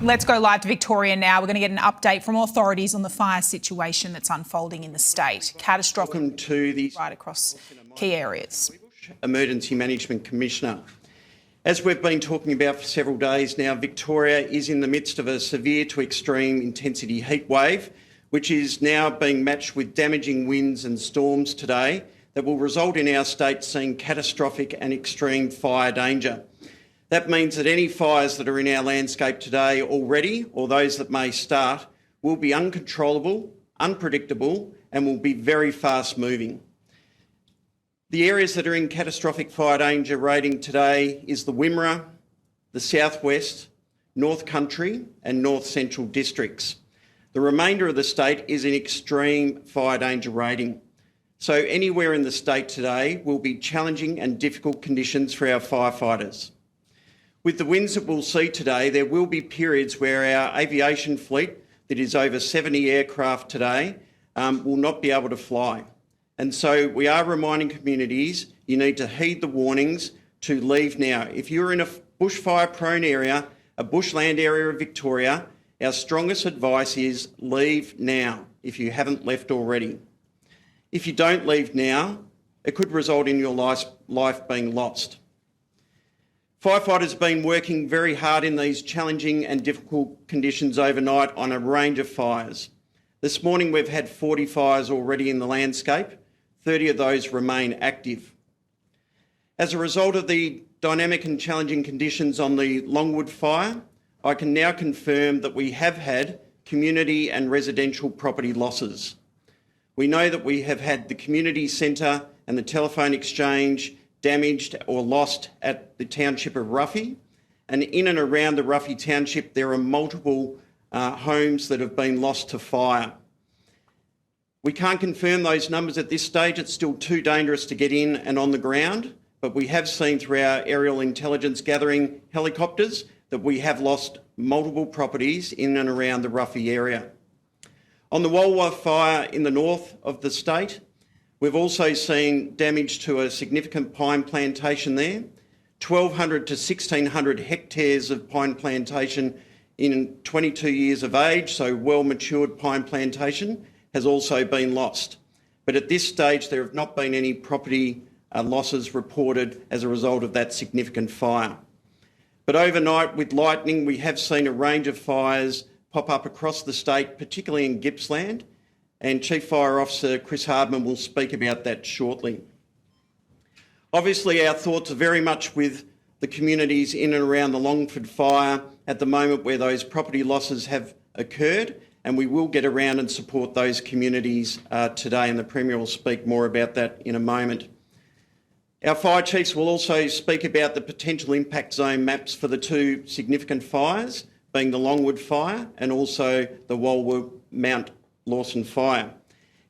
Let's go live to Victoria now. We're going to get an update from authorities on the fire situation that's unfolding in the state. Catastrophic. Welcome to the right across key areas. Wiebusch, Emergency Management Commissioner. As we've been talking about for several days now, Victoria is in the midst of a severe to extreme intensity heat wave, which is now being matched with damaging winds and storms today that will result in our state seeing catastrophic and extreme fire danger. That means that any fires that are in our landscape today already, or those that may start, will be uncontrollable, unpredictable, and will be very fast moving. The areas that are in catastrophic fire danger rating today is the Wimmera, the Southwest, North Country and North Central districts. The remainder of the state is in extreme fire danger rating. So anywhere in the state today will be challenging and difficult conditions for our firefighters. With the winds that we'll see today, there will be periods where our aviation fleet, that is over 70 aircraft today, will not be able to fly. And so we are reminding communities you need to heed the warnings to leave now. If you're in a bushfire-prone area, a bushland area of Victoria, our strongest advice is leave now if you haven't left already. If you don't leave now, it could result in your life being lost. Firefighters have been working very hard in these challenging and difficult conditions overnight on a range of fires. This morning we've had 40 fires already in the landscape. 30 of those remain active. As a result of the dynamic and challenging conditions on the Longwood fire, I can now confirm that we have had community and residential property losses. We know that we have had the community centre and the telephone exchange damaged or lost at the township of Ruffy, and in and around the Ruffy township there are multiple homes that have been lost to fire. We can't confirm those numbers at this stage. It's still too dangerous to get in and on the ground, but we have seen through our aerial intelligence gathering helicopters that we have lost multiple properties in and around the Ruffy area. On the Wiebusch fire in the north of the state, we've also seen damage to a significant pine plantation there. 1,200 to 1,600 hectares of pine plantation in 22 years of age, so well-matured pine plantation, has also been lost. But at this stage, there have not been any property losses reported as a result of that significant fire. But overnight, with lightning, we have seen a range of fires pop up across the state, particularly in Gippsland, and Chief Fire Officer Chris Hardman will speak about that shortly. Obviously, our thoughts are very much with the communities in and around the Longford fire at the moment where those property losses have occurred, and we will get around and support those communities today, and the Premier will speak more about that in a moment. Our fire chiefs will also speak about the potential impact zone maps for the two significant fires, being the Longwood fire and also the Wiebusch Mount Lawson fire.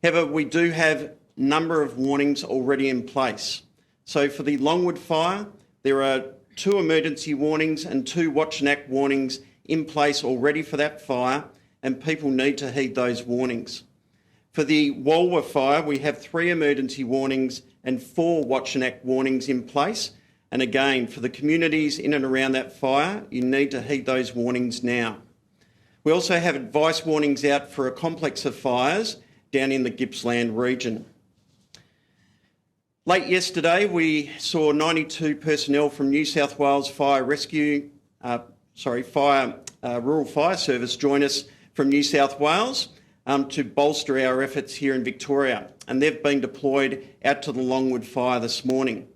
However, we do have a number of warnings already in place. So for the Longwood fire, there are 2 emergency warnings and 2 watch and act warnings in place already for that fire, and people need to heed those warnings. For the Wiebusch fire, we have 3 emergency warnings and 4 watch and act warnings in place. And again, for the communities in and around that fire, you need to heed those warnings now. We also have advice warnings out for a complex of fires down in the Gippsland region. Late yesterday, we saw 92 personnel from New South Wales Rural Fire Service join us from New South Wales to bolster our efforts here in Victoria, and they've been deployed out to the Longwood fire this morning.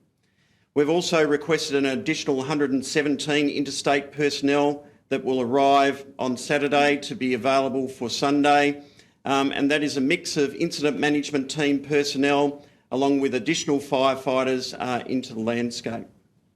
We've also requested an additional 117 interstate personnel that will arrive on Saturday to be available for Sunday, and that is a mix of incident management team personnel along with additional firefighters into the landscape.